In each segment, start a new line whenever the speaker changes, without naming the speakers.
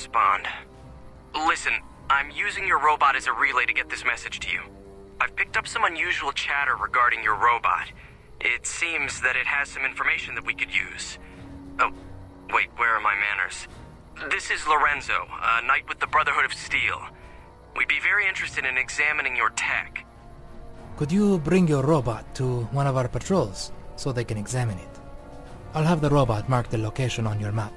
respond. Listen, I'm using your robot as a relay to get this message to you. I've picked up some unusual chatter regarding your robot. It seems that it has some information that we could use. Oh, wait, where are my manners? This is Lorenzo, a knight with the Brotherhood of Steel. We'd be very interested in examining your tech.
Could you bring your robot to one of our patrols so they can examine it? I'll have the robot mark the location on your map.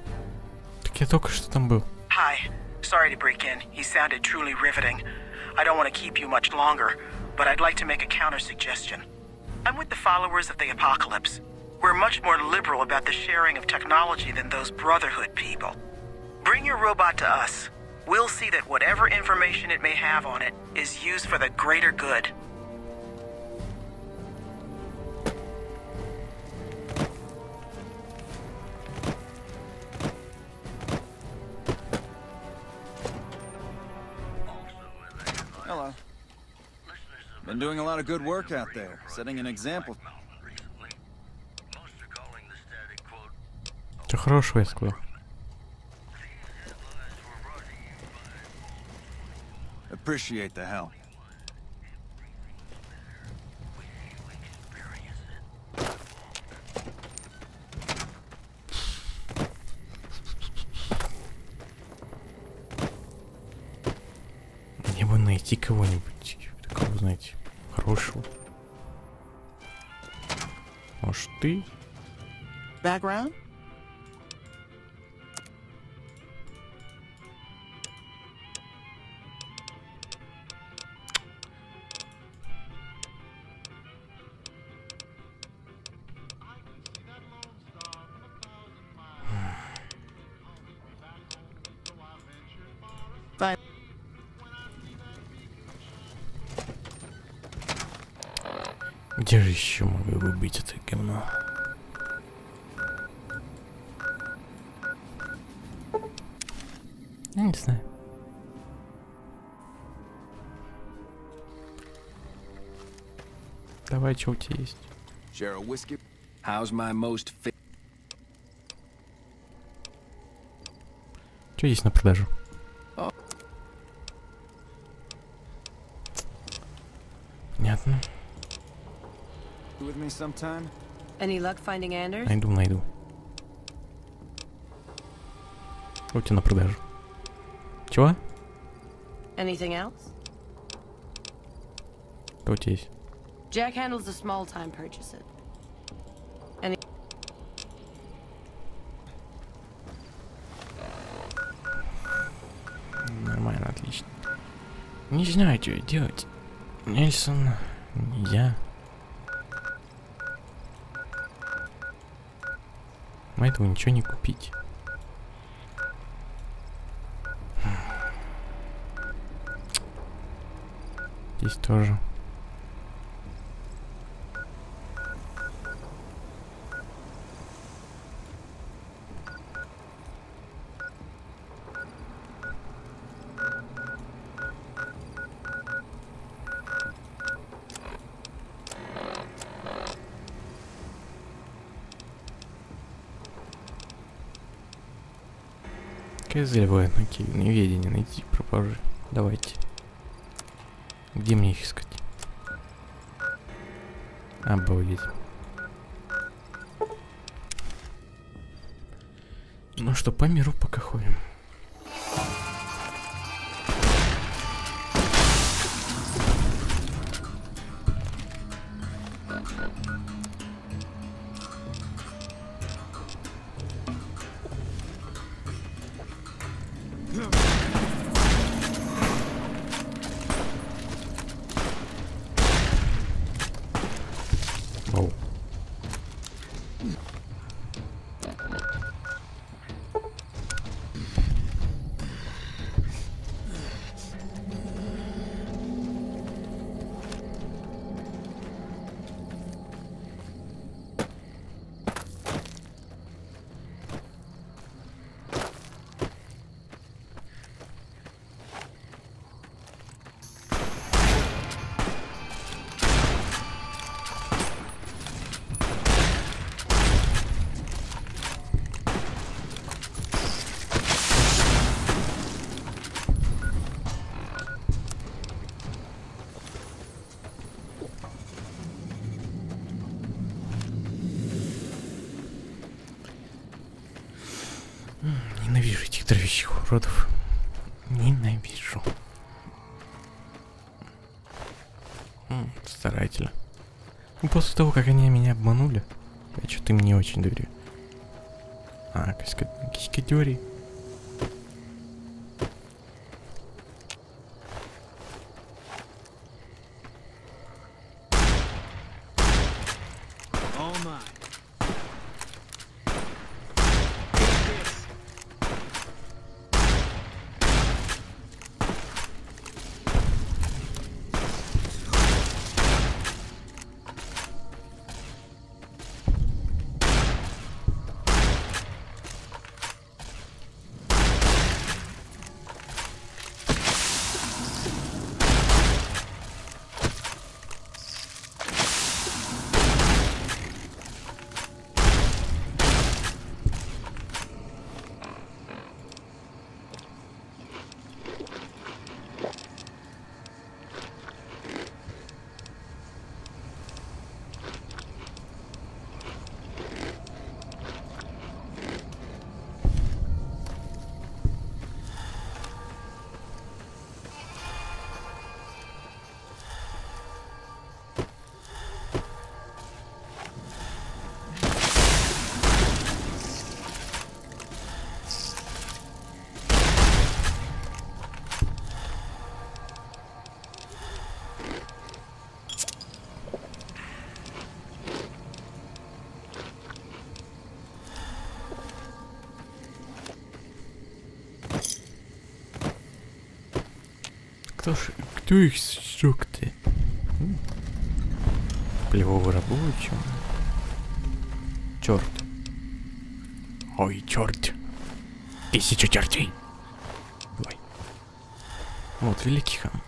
Так я только что там был.
Hi. Sorry to break in. He sounded truly riveting. I don't want to keep you much longer, but I'd like to make a counter-suggestion. I'm with the followers of the Apocalypse. We're much more liberal about the sharing of technology than those Brotherhood people. Bring your robot to us. We'll see that whatever information it may have on it is used for the greater good.
Hello. Been doing a lot of good work out there, setting an example.
Все хорошо, я сказал.
Appreciate the help.
Мне бы найти кого-нибудь такого, знаете, хорошего. Может, ты?
Background?
Где же еще могу выбить это говно? Я не знаю. Давай, что у тебя есть?
Share a whiskey. How's my most fit?
Что есть на продажу? Понятно.
With me sometime?
Any luck finding Anders?
Найду. Что у тебя на продажу? Чего?
Anything else?
Что у тебя есть?
Jack handles the small-time purchases. Any...
Нормально, отлично. Не знаю, что делать. Нельсон, я. Поэтому ничего не купить. Здесь тоже. Зелевое неведение найти пропажи. Давайте. Где мне их искать? Обалдеть. Ну что, по миру пока ходим. летающих уродов. Ненавижу. Старательно. Ну, после того, как они меня обманули, я что-то им не очень доверяю. Каскадёри. Кто их сжёг-то? Полевого рабочего. Черт. Ой, черт. 1000 чертей. Давай. Вот, великий хам.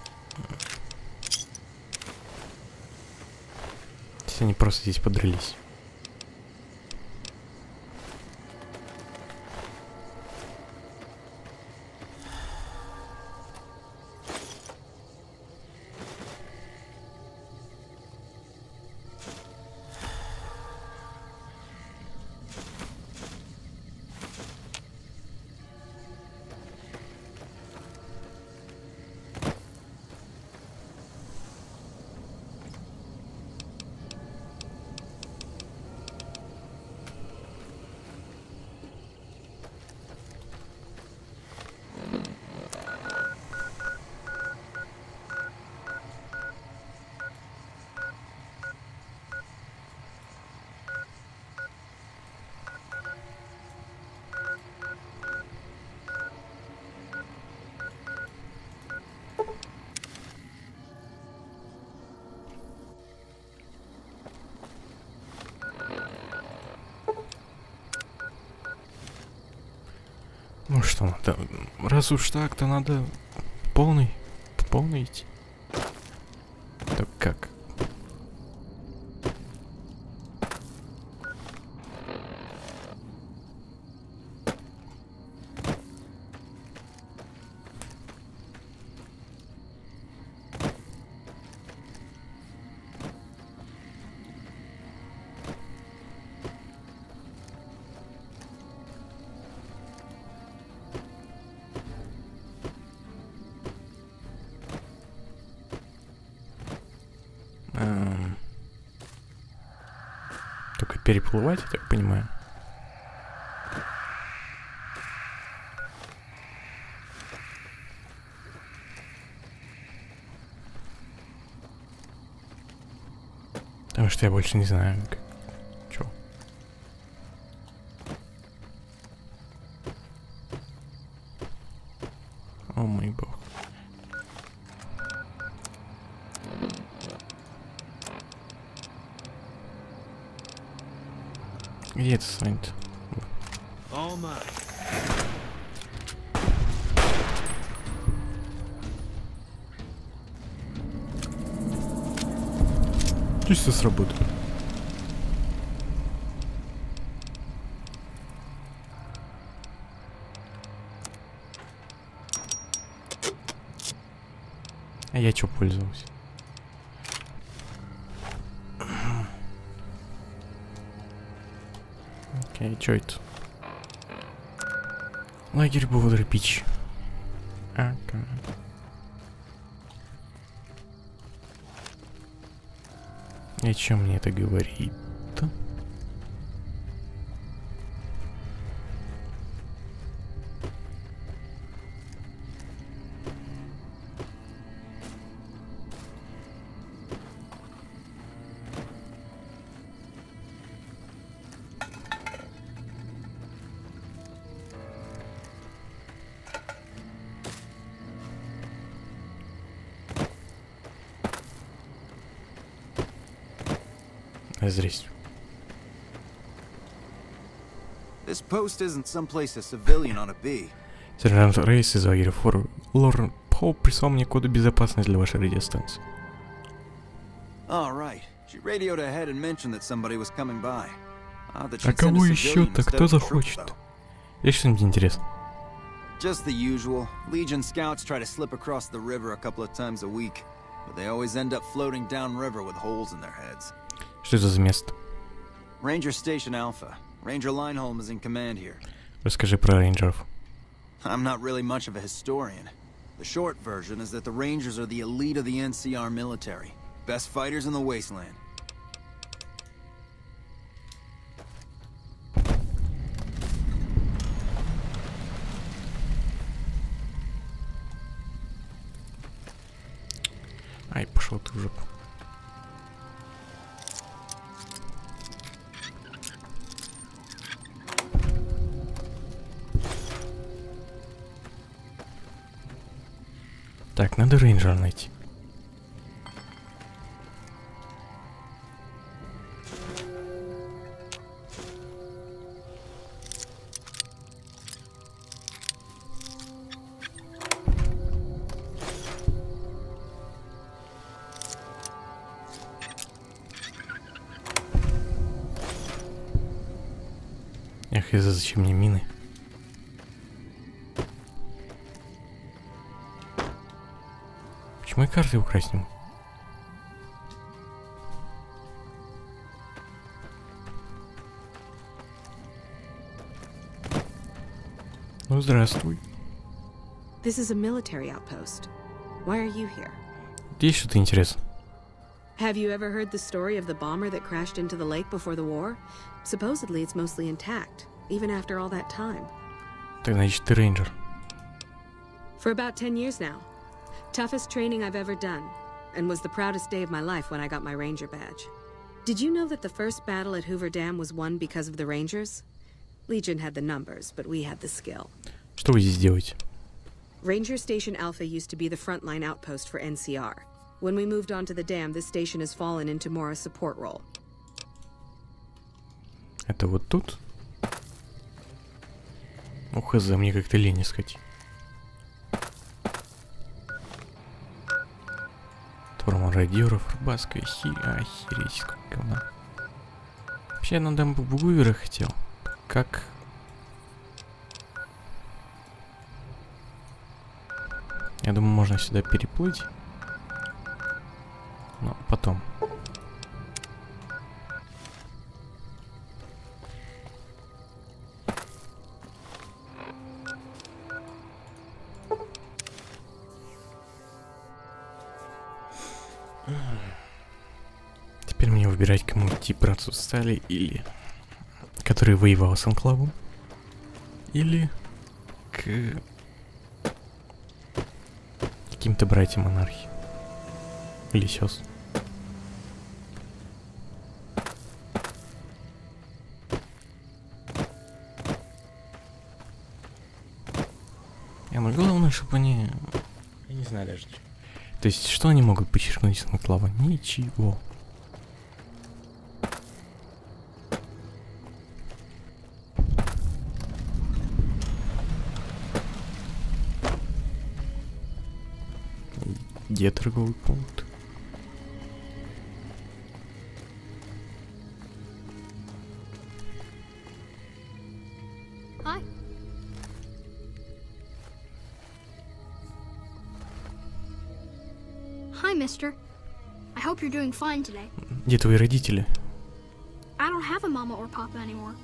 Все они просто здесь подрались. Ну что, надо, раз уж так, то надо полный идти. Так как? Только переплывать, я так понимаю. Потому что я больше не знаю, как... Чё. О мой бог. Где это станет? Чисто сработало. А я чё пользовался? Окей, чё это? Лагерь Бовдер Пич. Ага. И о чем мне это говорит? Здесь.
This post isn't someplace a civilian ought to be.
Сержант Рейс из лагеря Фор. Лорен Поу прислал мне коды безопасности для вашей радиостанции.
All right. She radioed ahead and mentioned that somebody was coming by.
А кого еще-то? Кто захочет? Есть что-нибудь интересное?
Just the usual. Legion scouts try to slip across the river a couple of times a week, but they always end up floating downriver with holes in their heads.
Что это за место?
Ranger Station Alpha. Ranger Lineholm is in command here.
Расскажи про рейнджеров.
I'm not really much of a historian. The short version is that the Rangers are the elite of the NCR military. Best fighters in the wasteland.
Ай, пошел ты уже. Так, надо рейнджера найти. Эх, из-за зачем мне мины? Почему я карты украсть не могу? Ну, здравствуй.
This is a military outpost. Why are you here?
Есть что-то интересное?
Have you ever heard the story of the bomber that crashed into the lake before the war? Supposedly it's mostly intact, even after all that time.
Так, значит, ты рейнджер.
For about 10 years now. Toughest training I've ever done, and was the proudest day of my life when I got my Ranger badge. Did you know that the first battle at Hoover Dam was won because of the Rangers? Legion had the numbers, but we had the skill.
Что вы здесь делаете?
Ranger Station Alpha used to be the frontline outpost for NCR. When we moved onto the dam, this station has fallen into more a support role.
Это вот тут? Ну, хз, мне как-то лень искать. Форма радиоров, рыбацкая охереть, сколько говна. Вообще я на дамбу Бугувера хотел. Как? Я думаю, можно сюда переплыть. Но потом. Теперь мне выбирать, кому идти, братцу Стали или... который воевал с Анклавом. Или к... каким-то братьям монархии. Или сёс. Ну главное, чтобы они... Я не знаю даже. То есть, что они могут подчеркнуть с Анклава? Ничего. Где торговый пункт?
Hi. Hi, mister. I hope you're doing fine today.
Где твои родители?
I don't have a mama or papa anymore.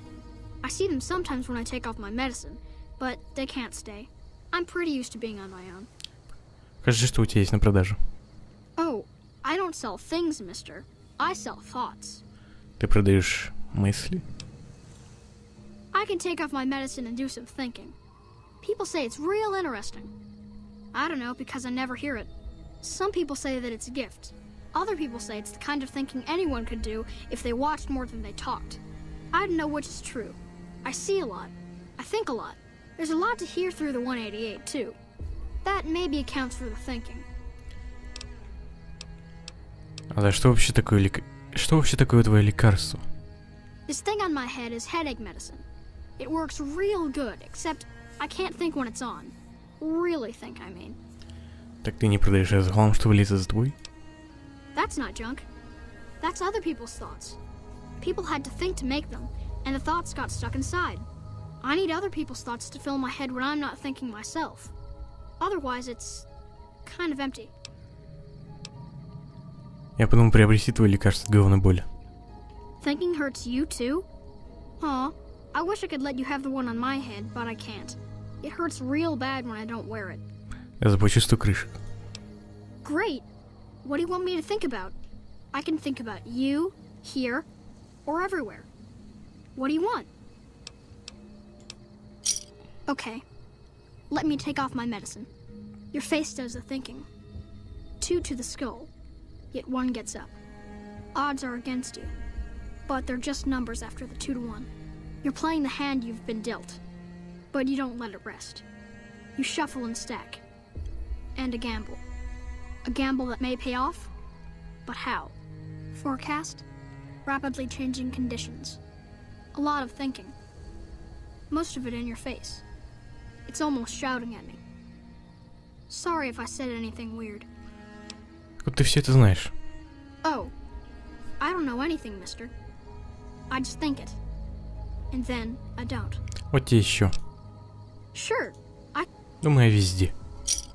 I see them sometimes when I take off my medicine, but they can't stay. I'm pretty used to being on my own.
Покажи, что у тебя есть на продажу.
Oh, I don't sell things, mister. I sell thoughts.
Ты продаешь мысли?
I can take off my medicine and do some thinking. People say it's real interesting. I don't know, because I never hear it. Some people say that it's a gift. Other people say it's the kind of thinking anyone could do if they watched more than they talked. I don't know which is true. I see a lot. I think a lot. There's a lot to hear through the 188, too. That maybe accounts for the thinking.
А что вообще такое Что вообще такое твое лекарство?
This thing on my head is headache medicine. It works real good, except I can't think when it's on. Really think, I mean.
Так ты не продаешь разгон, что вылезет за твой?
That's not junk. That's other people's thoughts. People had to think to make them, and the thoughts got stuck inside. I need other people's thoughts to fill my head when I'm not thinking myself. Otherwise, it's kind of empty.
Я подумал приобрести твое лекарство от головной боли.
Thinking hurts you too? Aw, I wish I could let you have the one on my head, but I can't. It hurts real bad when I don't wear it.
Я заплачу 100 крышек.
Great. What do you want me to think about? I can think about you, here, or everywhere. What do you want? Okay. Let me take off my medicine. Your face does the thinking. 2 to the skull, yet 1 gets up. Odds are against you, but they're just numbers after the 2 to 1. You're playing the hand you've been dealt, but you don't let it rest. You shuffle and stack. And a gamble. A gamble that may pay off, but how? Forecast? Rapidly changing conditions. A lot of thinking. Most of it in your face. It's almost shouting at me. Sorry if I said anything weird.
Откуда ты все это знаешь?
Oh, I don't know anything, mister. I just think it. And then I don't.
Вот тебе еще.
Sure,
Думаю, везде.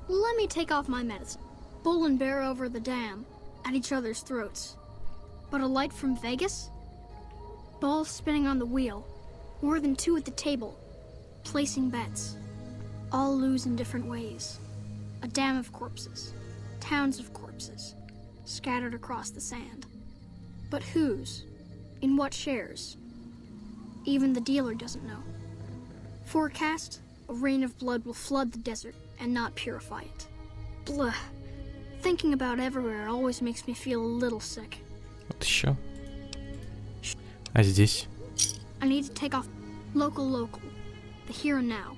let me take off my medicine. Bull and bear over the dam, at each other's throats. But a light from Vegas? Balls spinning on the wheel, more than 2 at the table, placing bets. All lose in different ways. A dam of corpses, towns of corpses, scattered across the sand. But whose? In what shares? Even the dealer doesn't know. Forecast, a rain of blood will flood the desert and not purify it. Blah. Thinking about everywhere always makes me feel a little sick.
Вот еще. А здесь?
I need to take off local, the here and now.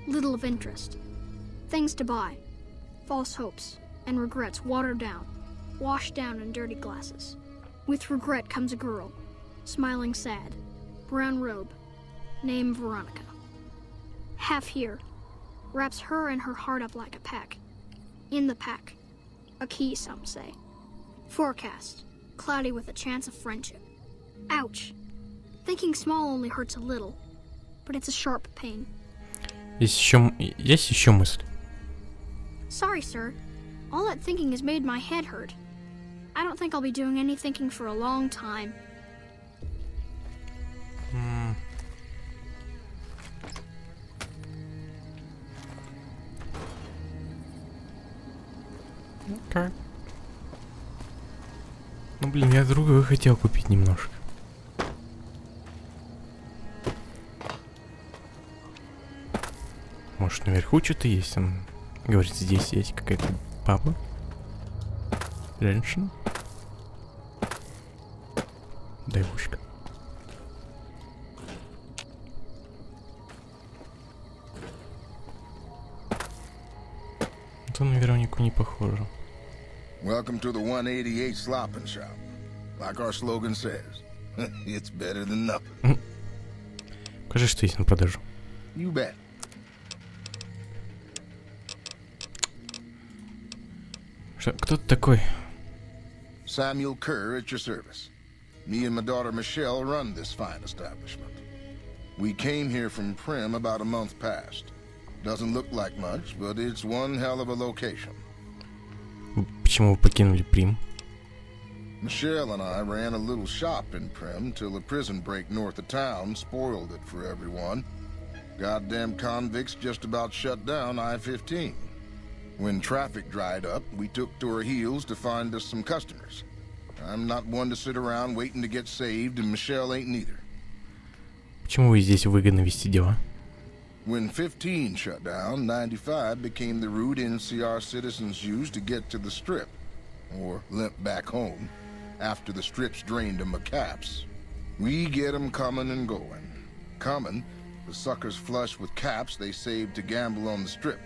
Little of interest. Things to buy. False hopes and regrets watered down, washed down in dirty glasses. With regret comes a girl, smiling sad, brown robe, name Veronica. Half here, wraps her and her heart up like a pack. In the pack, a key, some say. Forecast, cloudy with a chance of friendship. Ouch. Thinking small only hurts a little, but it's a sharp pain.
Есть еще мысль.
Sorry, sir. All that thinking has made my head hurt. I don't think I'll be doing any thinking for a long time.
Okay. Ну блин, я другое хотел купить немножко. Может, наверху что-то есть? Он говорит, здесь есть какая-то баба. Женщина. Девушка. Это на Веронику не похоже.
Welcome to the 188 Slopping Shop. Like our slogan says, it's better than nothing.
Покажи, что есть на продажу.
You bet.
Кто ты такой?
Samuel Kerr at your service. Me and my daughter Michelle run this fine establishment. We came here from Prim about a month past. Doesn't look like much, but it's one hell of a location.
Почему вы покинули Прим?
Michelle and I ran a little shop in Prim till a prison break north of town spoiled it for everyone. Goddamn convicts just about shut down I-15. When traffic dried up, we took to our heels to find us some customers. I'm not one to sit around waiting to get saved, and Michelle ain't neither.
Почему вы здесь выгодно вести дела?
When 15 shut down, 95 became the route NCR citizens used to get to the Strip, or limp back home, after the Strip's drained them of caps. We get them coming and going. Coming, the suckers flush with caps they saved to gamble on the Strip.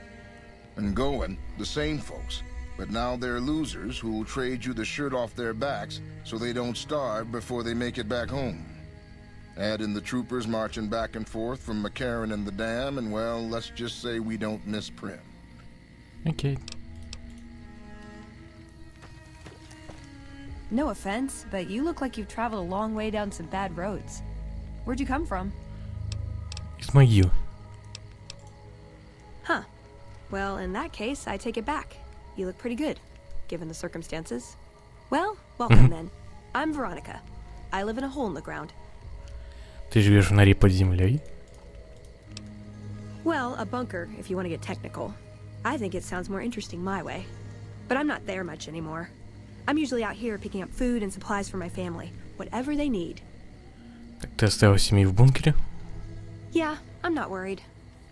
And going, the same folks, but now they're losers who'll trade you the shirt off their backs so they don't starve before they make it back home. Add in the troopers marching back and forth from McCarran and the dam, and well, let's just say we don't miss Prim.
Okay.
No offense, but you look like you've traveled a long way down some bad roads. Where'd you come from?
Из могил.
Huh. Well, in that case, I take it back. You look pretty good, given the circumstances. Well, welcome then. I'm Veronica. I live in a hole in the ground.
Ты живешь в норе под землей?
Well, a bunker, if you want to get technical. I think it sounds more interesting my way. But I'm not there much anymore. I'm usually out here picking up food and supplies for my family, whatever they need.
Так ты оставил семью в бункере?
Yeah, I'm not worried.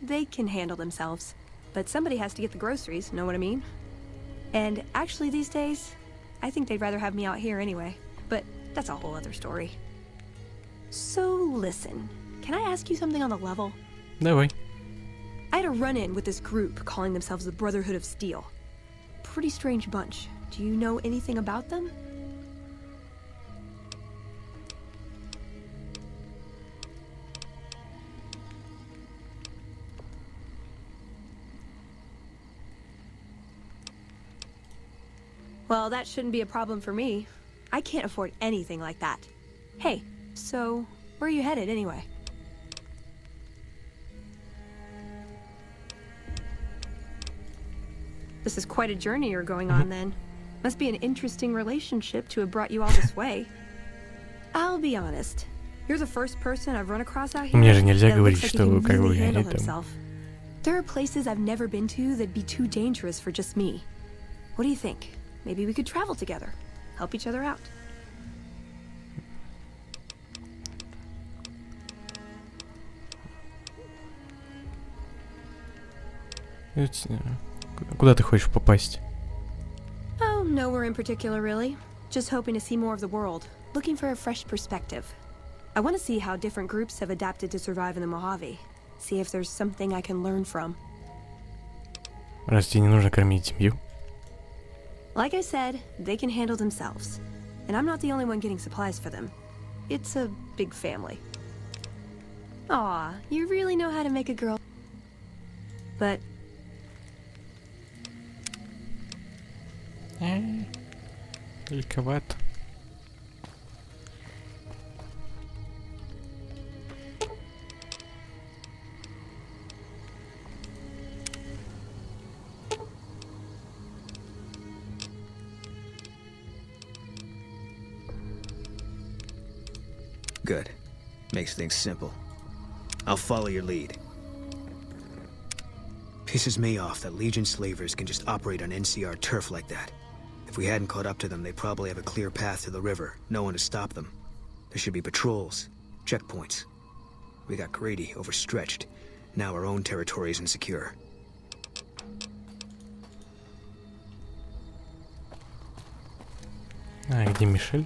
They can handle themselves. But somebody has to get the groceries, know what I mean? And actually these days, I think they'd rather have me out here anyway. But that's a whole other story. So listen, can I ask you something on the level?
Давай.
I had a run-in with this group calling themselves the Brotherhood of Steel. Pretty strange bunch. Do you know anything about them? Well, that shouldn't be a problem for me. I can't afford anything like that. Hey, so where are you headed anyway? This is quite a journey you're going on then. Must be an interesting relationship to have brought you all this way. I'll be honest. You're the first person I've run across out here.
Мне же нельзя
that
говорить,
looks like
что
he
вы
can
как бы
really handle
там.
himself. There are places I've never been to that'd be too dangerous for just me. What do you think? Maybe we could travel together, help each other out.
Куда ты хочешь попасть?
Oh, nowhere in particular, really. Just hoping to see more of the world, looking for a fresh perspective. I want to see how different groups have adapted to survive in the Mojave. See if there's something I can learn from.
Раз тебе не нужно кормить семью.
Like I said, they can handle themselves. And I'm not the only one getting supplies for them. It's a big family. Aw, you really know how to make a girl. But...
Далековато.
Good. Makes things simple. I'll follow your lead. Pisses me off that Legion slavers can just operate on NCR turf like that. If we hadn't caught up to them, they probably have a clear path to the river. No one to stop them. There should be patrols, checkpoints. We got greedy, overstretched. Now our own territory is insecure.
А, где Мишель?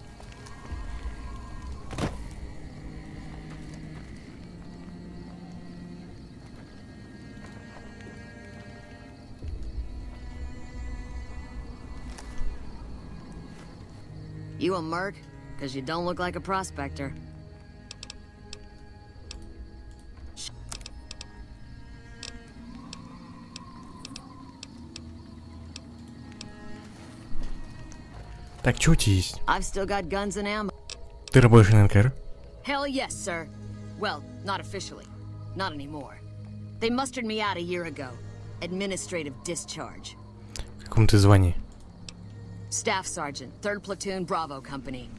You a merc? Because you don't look like a prospector.
Так, что у тебя есть?
I've still got guns and ammo.
Ты работаешь на НКР?
Hell yes, sir. Well, not officially. Not anymore. They mustered me out a year ago. Administrative discharge.
В каком ты звании?
Staff Sergeant, 3rd Platoon Bravo Company.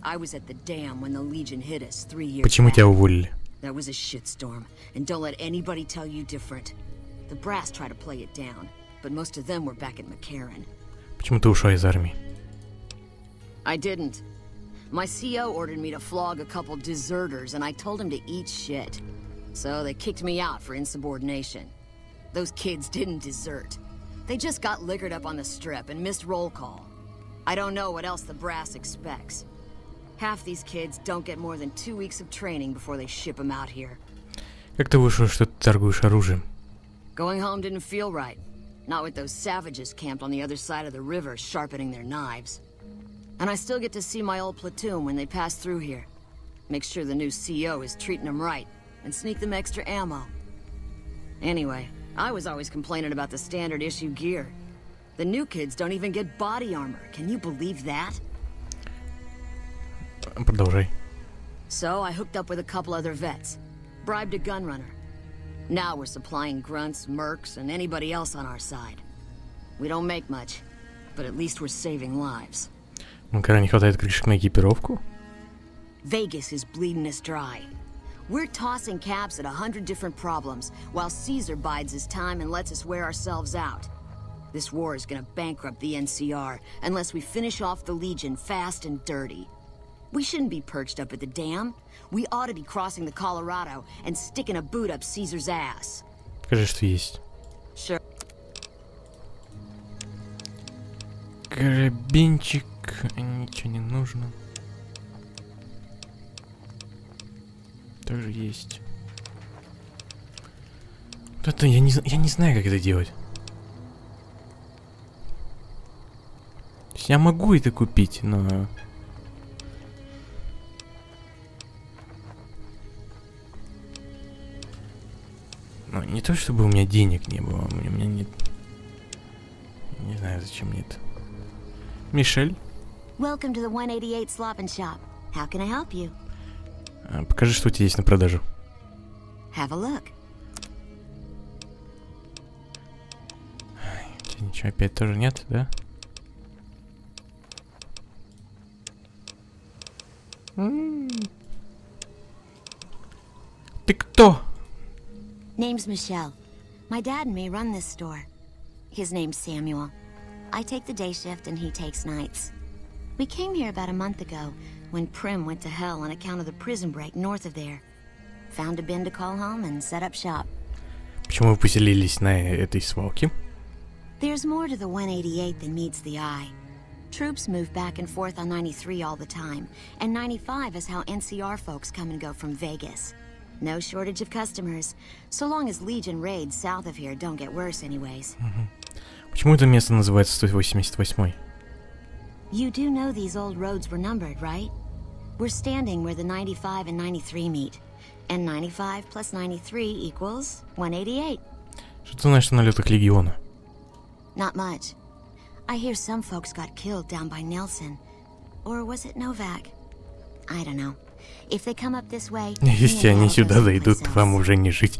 I was at the dam when the Legion hit us 3 years
Почему
back.
тебя уволили?
That was a shitstorm, and don't let anybody tell you different. The brass try to play it down, but most of them were back at McCarran.
Почему ты ушла из армии?
I didn't. My CO ordered me to flog a couple deserters, and I told him to eat shit. So they kicked me out for insubordination. Those kids didn't desert. They just got liquored up on the strip and missed roll call. I don't know what else the brass expects. Half these kids don't get more than 2 weeks of training before they ship them out here.
Как ты вышло, что ты торгуешь оружием?
Going home didn't feel right. Not with those savages camped on the other side of the river sharpening their knives. And I still get to see my old platoon when they pass through here. Make sure the new CO is treating them right, and sneak them extra ammo. Anyway, I was always complaining about the standard issue gear. The new kids don't even get body armor. Can you believe that?
Продолжай.
So I hooked up with a couple other vets. Bribed a gun runner. Now we're supplying grunts, mercs, and anybody else on our side. We don't make much, but at least we're saving lives.
Макара не хватает крышек на экипировку?
Vegas is bleeding us dry. We're tossing caps at 100 different problems, while Caesar bides his time and lets us wear ourselves out. This war is gonna bankrupt the NCR unless we finish off the Legion fast and dirty. We shouldn't be perched up at the dam. We ought to be crossing the Colorado and sticking a boot up Caesar's ass.
Покажи, что есть.
Sure.
Карабинчик, ничего не нужно. Тоже есть. Это я не знаю, как это делать. То есть я могу это купить, но... Ну, не то, чтобы у меня денег не было, у меня нет... Не знаю, зачем мне это. Мишель?
Welcome to the 188 Slop and Shop. How can I help you?
Покажи, что у тебя есть на продажу.
Have a look.
Ничего опять тоже нет, да? Ты кто?
Name's Michelle. My dad and me run this store. His name's Samuel. I take the day shift and he takes nights. We came here about a month ago when Prim went to hell on account of the prison break north of there. Found a bin to call home and set up shop.
Почему вы поселились на этой свалке?
There's more to the 188 than meets the eye. Troops move back and forth on 93 all the time, and 95 is how NCR folks come and go from Vegas. No shortage of customers, so long as Legion raids south of here don't get worse anyways.
Почему это место называется 188-й?
You do know these old roads were numbered, right? We're standing where the 95 and 93 meet. And 95 plus 93 equals 188.
Что ты знаешь о налетах Легиона?
Not much. I hear some folks got killed down by Nelson. Or was it Novak? I don't know. If they come up this way...
Если они сюда дойдут, вам уже не жить.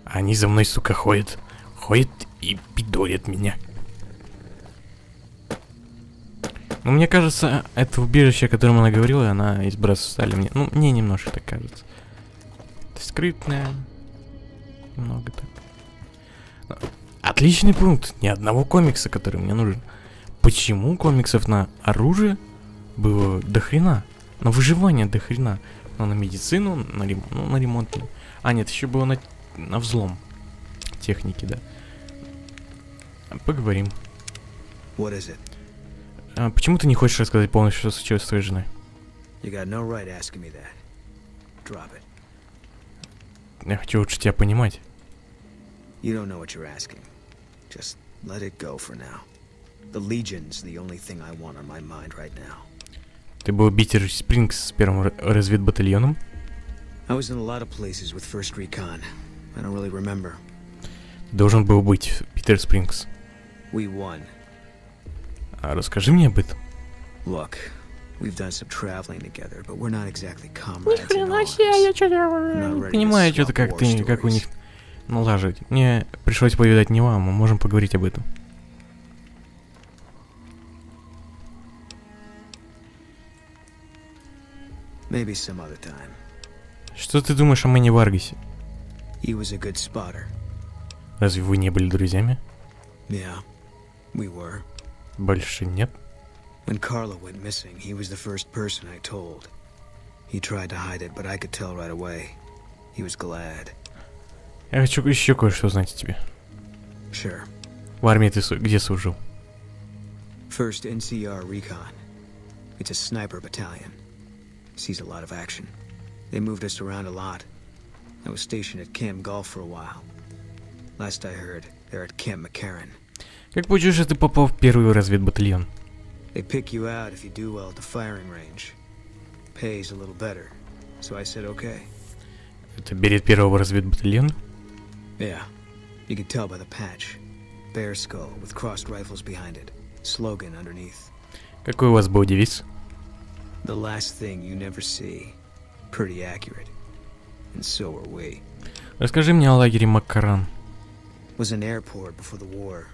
Они за мной, сука, ходят. Ходят и пидорят меня. Но мне кажется, это убежище, о котором она говорила, она из братства стали мне. Ну, мне немножко так кажется. Скрытное. Немного так. Отличный пункт. Ни одного комикса, который мне нужен. Почему комиксов на оружие было до хрена? На выживание до хрена. Но на медицину, на ремонт. А, нет, еще было на взлом техники, да. Поговорим.
What is it?
Почему ты не хочешь рассказать полностью, что случилось с твоей женой?
You got no right asking me that. Drop it.
Я хочу лучше тебя понимать.
You don't know what you're asking. Just let it go for now. The Legion's the only thing I want on my mind right now.
Ты был Биттер Спрингс с первым разведбатальоном?
I was in a lot of places with First Recon. I don't really remember.
Должен был быть Питер Спрингс.
We won.
А расскажи мне об этом.
Look, we've done some traveling together, but we're not exactly comrades.
Ни хрена себе, я что-то понимаю, что-то как у них налаживать. Мне пришлось повидать не вам, мы можем поговорить об этом.
Maybe some other time.
Что ты думаешь о Мэне Варгасе?
He was a good spotter.
Разве вы не были друзьями?
Yeah, we were.
Больше нет?
When Carla went missing, he was the first person I told. He tried to hide it, but I could tell right away. He was glad.
Я хочу еще кое-что узнать о тебе.
Sure.
В армии ты где служил?
First NCR Recon. It's a sniper battalion. Sees a lot of action. They moved us around a lot. I was stationed at Camp Golf for a while. Last I heard, they're at Camp McCarran.
Как получилось, что ты попал в первый разведбатальон?
They pick you out if you do well at the firing range. Pays a little better, so I said okay.
Это берет первого разведбатальона?
Yeah, you could tell by the patch. Bear skull with crossed rifles behind it. Slogan underneath.
Какой у вас был девиз?
The last thing you never see. Pretty accurate. And so are we.
Расскажи мне о лагере Маккаран.
Was an airport before the war.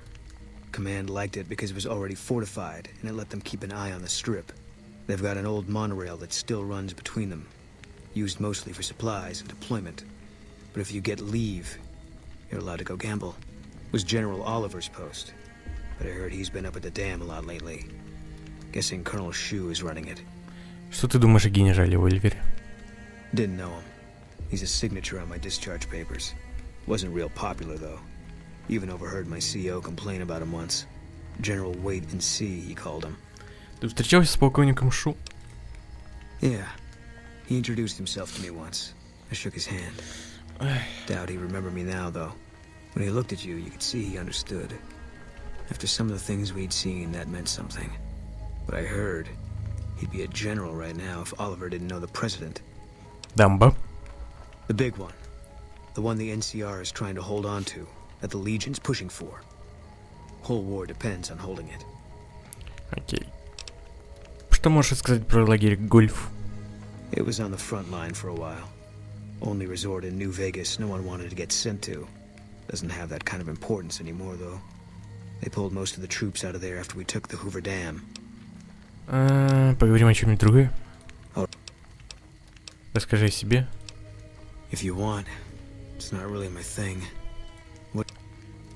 Command liked it because it was already fortified, and it let them keep an eye on the strip. They've got an old monorail that still runs between them, used mostly for supplies and deployment. But if you get leave, you're allowed to go gamble. It was General Oliver's post, but I heard he's been up at the dam a lot lately. Guessing Colonel Shu is running it.
Что ты думаешь о генерале Оливере?
Didn't know him. He's a signature on my discharge papers. Wasn't real popular, though. Even overheard my CO complain about him once. General Wait and See, he called him.
Ты встречался с полковником Шу?
Yeah. He introduced himself to me once. I shook his hand. Doubt he remembered me now, though. When he looked at you, you could see he understood. After some of the things we'd seen, that meant something. But I heard he'd be a general right now if Oliver didn't know the president.
Дамбо?
The big one. The one the NCR is trying to hold on to. That the Legion's pushing for. Whole war depends on holding it.
Окей. Что можешь сказать про лагерь Гольф?
It was on the front line for a while. Only resort in New Vegas no one wanted to get sent to. Doesn't have that kind of importance anymore, though. They pulled most of the troops out of there after we took the Hoover Dam.
Поговорим о чем-нибудь другое. Расскажи о себе.
If you want. It's not really my thing.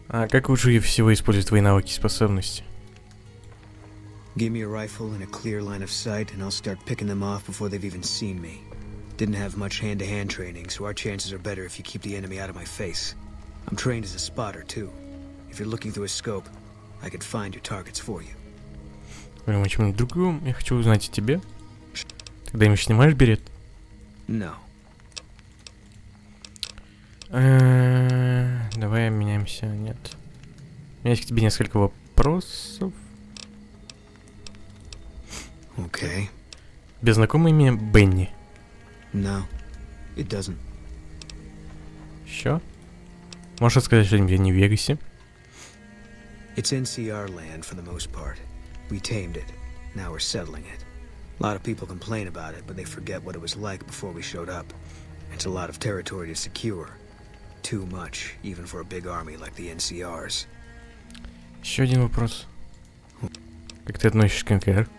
А как лучше всего использовать твои навыки и способности?
Give me a rifle and a clear line of sight, and I'll start picking them off before they've even seen me. Didn't have much hand-to-hand training, so our chances are better if you keep the enemy out of my face. I'm trained as a spotter, too. If you're looking through a scope, I could find your targets for you.
Говорим о чем-нибудь другом. Я хочу узнать о тебе. Ты когда-нибудь снимаешь берет?
No.
Давай обменяемся. Нет. У меня есть к тебе несколько вопросов.
Okay.
Тебе знакомо имя Бенни?
No, it doesn't.
Еще? Можешь рассказать что-нибудь о Нью-Вегасе?
It's NCR land for the most part. We tamed it. Now we're settling it. A lot of people complain about it, but they forget what it was like before we showed up. It's a lot of territory to secure. Too much, even for a big army like the NCR's.
Еще один вопрос. Как ты относишься к НКР?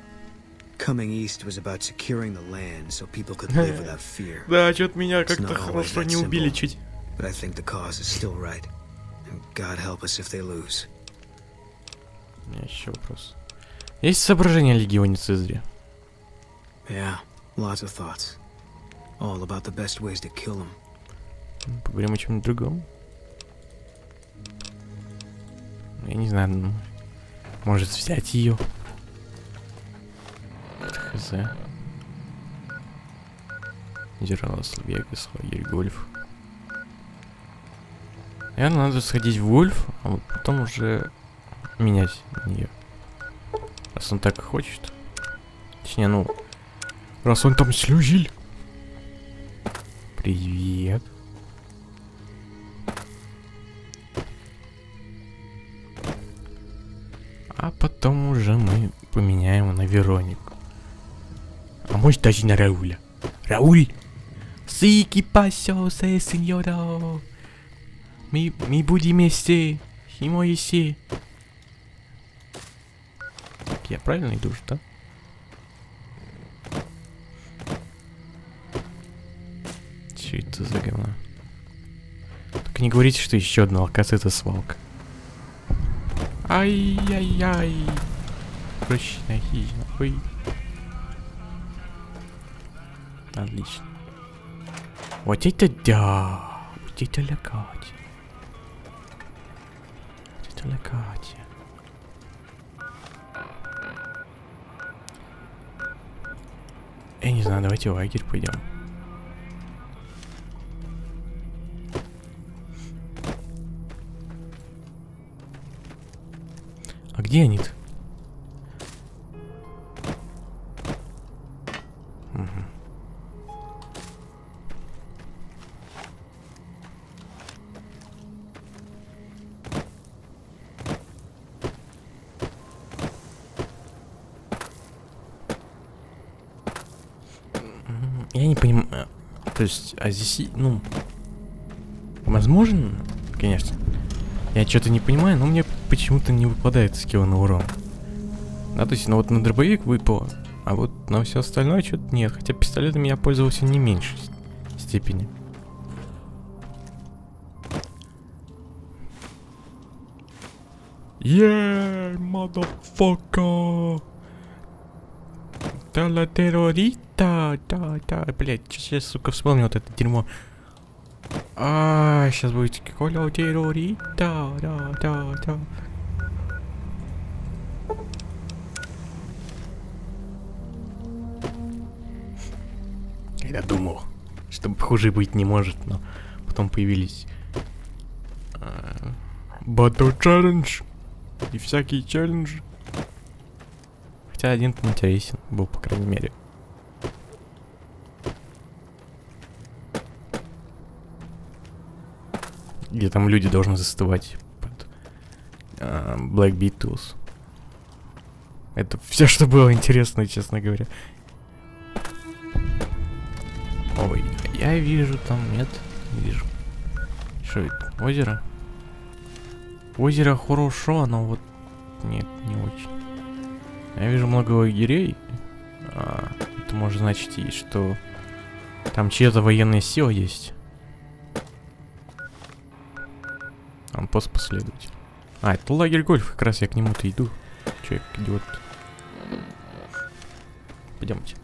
Coming east was about securing the land so people could live without fear.
Да, что-то меня как-то хорошо не убили чуть.
But I think the cause is still right. And God help us if they lose.
У меня еще вопрос. Есть соображения о Легионе Цезаря?
Yeah, lots of thoughts. All about the best ways to kill them.
Поговорим о чем-нибудь другом. Я не знаю, может взять ее. Хз. Озеро Лас-Вегас, лагерь Гольф. Наверное, надо сходить в Гольф, а вот потом уже менять нее. Раз он так хочет. Точнее, ну, раз он там служил. Привет. А потом уже мы поменяем на Веронику. А может даже на Рауля. Рауль! Sí, ¿qué pasó, señor? Мы будем вместе. Химоиси. Я правильно иду, что? не говорите, что еще одна локация это свалка. Ай-яй-яй. Прочная хижина. Ой. Отлично. Вот это да. Вот это локация. Вот это локация. Я не знаю, давайте в лагерь пойдем. А где они-то? Я не понимаю. То есть, а здесь, ну, возможно, конечно. Я что-то не понимаю, но мне почему-то не выпадает скилла на урон. Да, то есть, ну вот на дробовик выпало, а вот на все остальное что-то нет. Хотя пистолетом я пользовался не меньшей степени. Yeah, motherfucker! Да, террориста! Да, блять, сейчас, сука, вспомнил вот это дерьмо. Сейчас будет коля террориста, да. Я думал, что хуже быть не может, но потом появились Battle Challenge и всякие челленджи. Хотя один интересен был, по крайней мере. Где там люди должны застывать под Black Beatles. Это все, что было интересно, честно говоря. Ой, я вижу там, нет, не вижу. Что это? Озеро? Озеро хорошо, но вот нет, не очень. Я вижу много лагерей. Это может значить и что там чья-то военная сила есть. Он постпоследователь. Это лагерь гольф, как раз я к нему-то иду. Человек идет. Пойдемте.